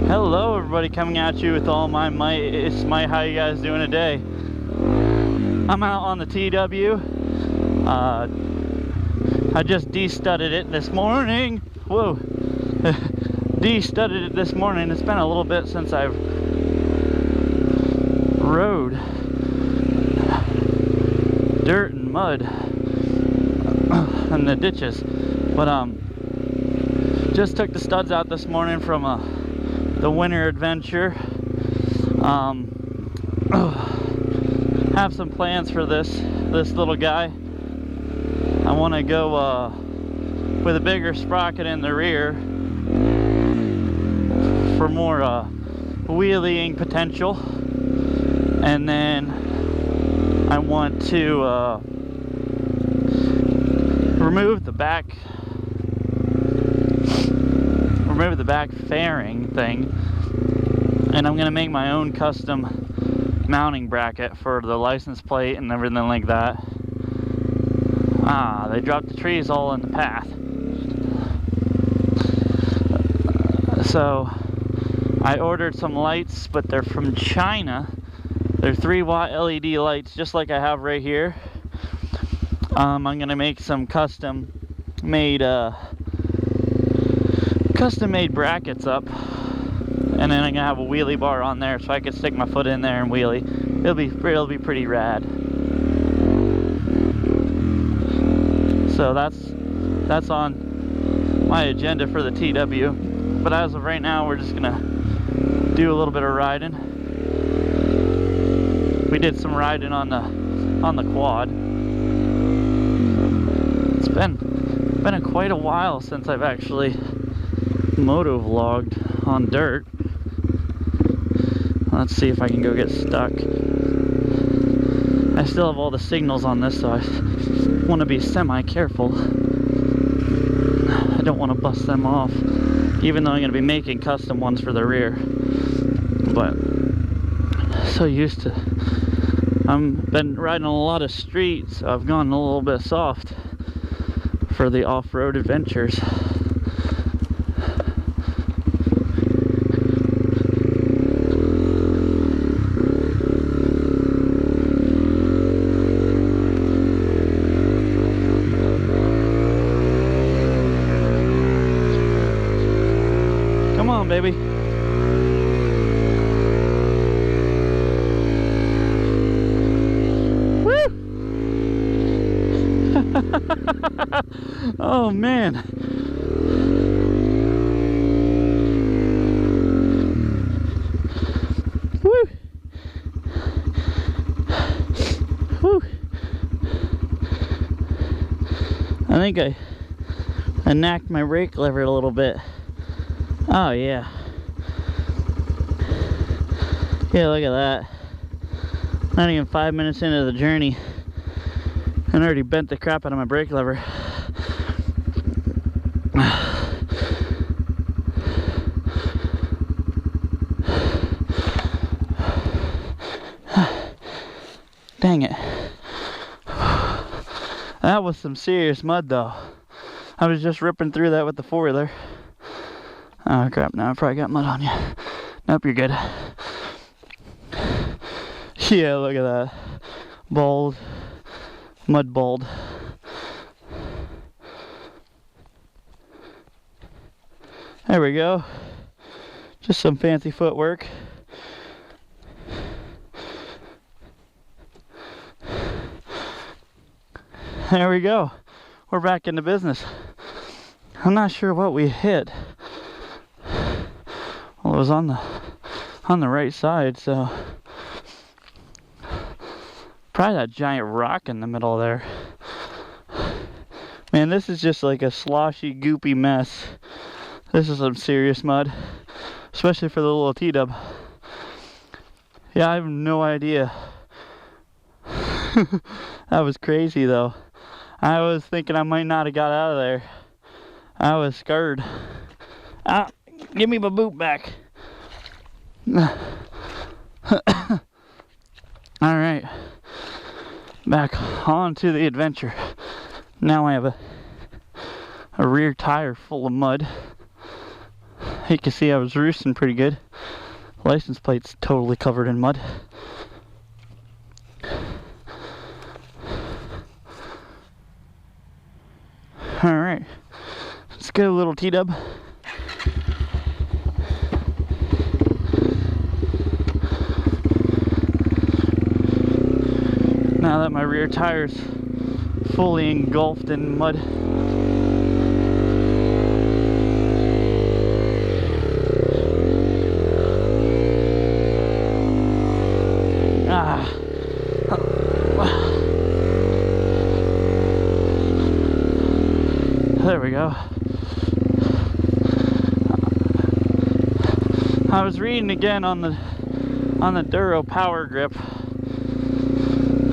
Hello everybody, coming at you with all my might. It's Mike. How you guys doing today? I'm out on the TW. I just de-studded it this morning. Whoa. De-studded it this morning. It's been a little bit since I've rode dirt and mud in the ditches. But just took the studs out this morning from the winter adventure. Have some plans for this little guy. I want to go with a bigger sprocket in the rear for more wheeling potential, and then I want to remove the back fairing thing, and I'm gonna make my own custom mounting bracket for the license plate and everything like that. They dropped the trees all in the path. So I ordered some lights, but they're from China. They're 3-watt LED lights, just like I have right here. I'm gonna make some custom made brackets up, and then I'm gonna have a wheelie bar on there so I can stick my foot in there and wheelie. It'll be pretty rad. So that's on my agenda for the TW. But as of right now, we're just gonna do a little bit of riding. We did some riding on the quad. It's been quite a while since I've actually moto vlogged on dirt. Let's see if I can go get stuck. I still have all the signals on this, so I want to be semi-careful. I don't want to bust them off, even though I'm going to be making custom ones for the rear. But so used to, I've been riding a lot of streets, so I've gone a little bit soft for the off-road adventures. Come on, baby. Woo! Oh man. Woo! Woo! I think I knacked my brake lever a little bit. Oh yeah. Yeah, look at that. Not even 5 minutes into the journey and already bent the crap out of my brake lever. Dang it. That was some serious mud though. I was just ripping through that with the four-wheeler. Oh crap, now I probably got mud on you. Nope, you're good. Yeah, look at that. Bald. Mud bald. There we go. Just some fancy footwork. There we go. We're back into business. I'm not sure what we hit. Well, it was on the right side, so probably that giant rock in the middle there. Man, this is just like a sloshy, goopy mess. This is some serious mud, especially for the little T-dub. Yeah, I have no idea. That was crazy though. I was thinking I might not have got out of there. I was scared. Ah, give me my boot back. Alright. Back on to the adventure. Now I have a rear tire full of mud. You can see I was roosting pretty good. License plate's totally covered in mud. Alright, let's get a little T-dub. Now that my rear tire's fully engulfed in mud. There we go. I was reading again on the Duro power grip.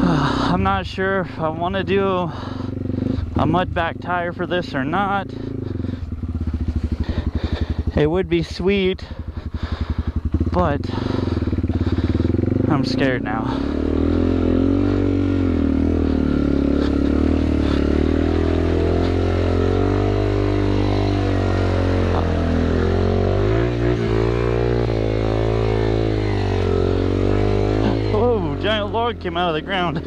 I'm not sure if I want to do a mud back tire for this or not. It would be sweet, but I'm scared now. Whoa, giant log came out of the ground.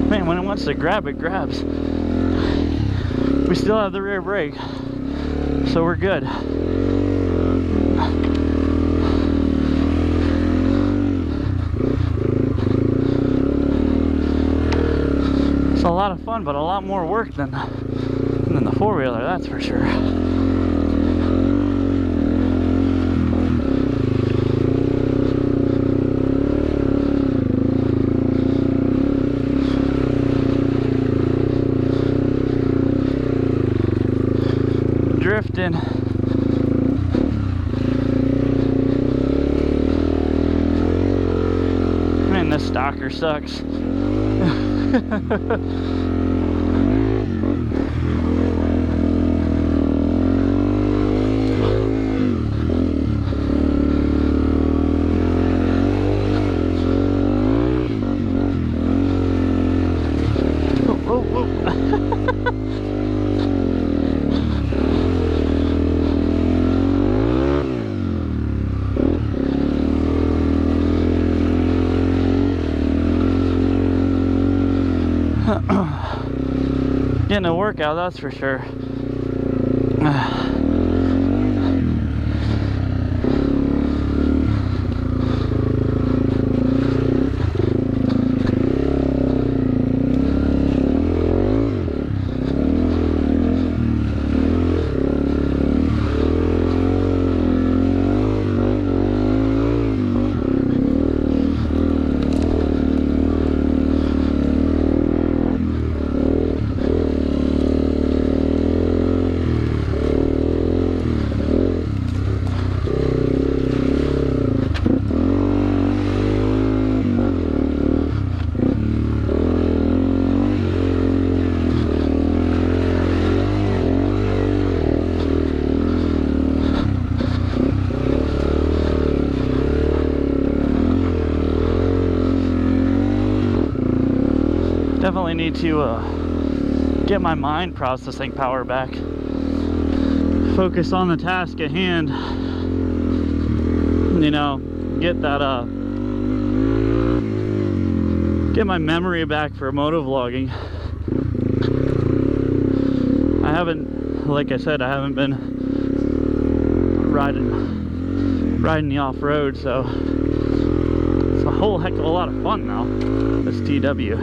Man, when it wants to grab, it grabs. We still have the rear brake, so we're good. It's a lot of fun, but a lot more work than the four-wheeler, that's for sure. Drifting. Man, this stalker sucks. Getting a workout, that's for sure. Definitely need to get my mind processing power back. Focus on the task at hand. You know, get that get my memory back for motovlogging. I haven't, like I said, I haven't been riding the off-road, so it's a whole heck of a lot of fun now, this TW.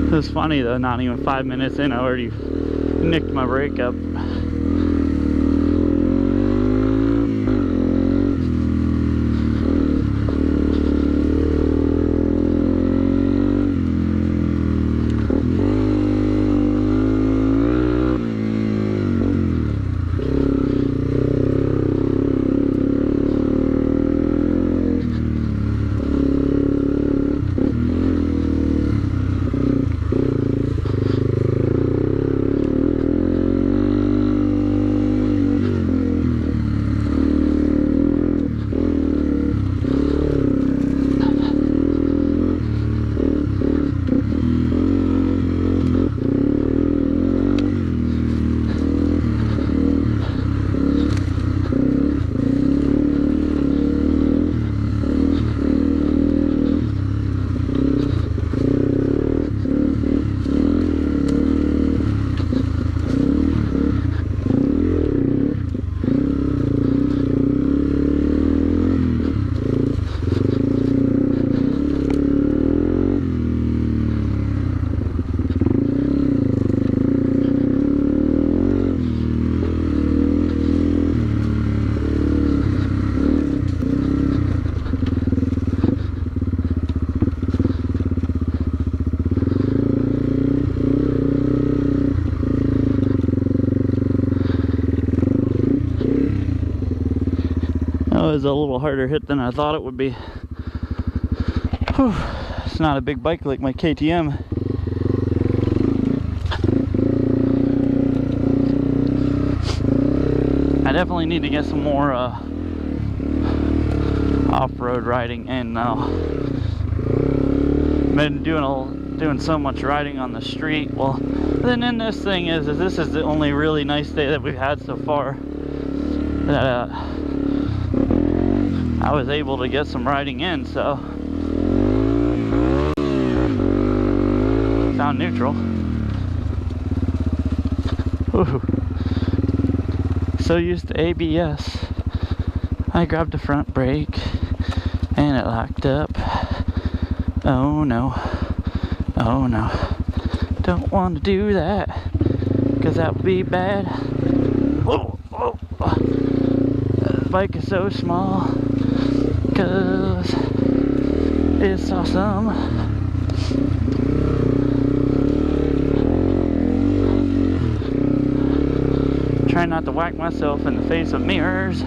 It was funny though, not even 5 minutes in, I already nicked my brake up. was a little harder hit than I thought it would be. Whew. It's not a big bike like my KTM. I definitely need to get some more off-road riding in now. Been doing so much riding on the street. Well, then this thing is this is the only really nice day that we've had so far, that I was able to get some riding in, so found neutral. Ooh. So used to ABS, I grabbed the front brake and it locked up. Oh no, oh no, don't want to do that, because that would be bad. Oh, oh. The bike is so small, because it's awesome. Try not to whack myself in the face with mirrors.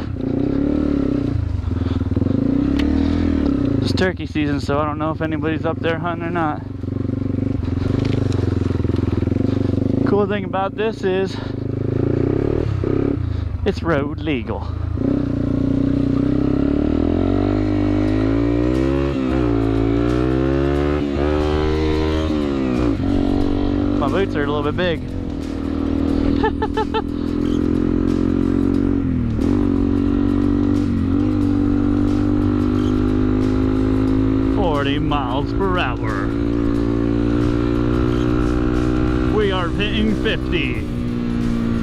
It's turkey season, so I don't know if anybody's up there hunting or not. Cool thing about this is it's road legal. My boots are a little bit big. 40 miles per hour. We are hitting 50.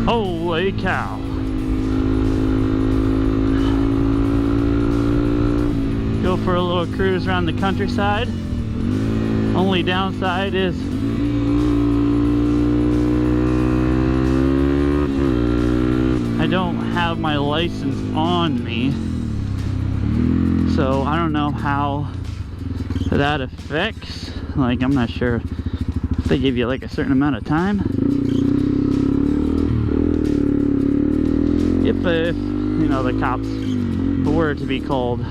Holy cow. Go for a little cruise around the countryside. Only downside is I don't have my license on me, so I don't know how that affects. Like, I'm not sure if they give you like a certain amount of time. If you know, the cops were to be called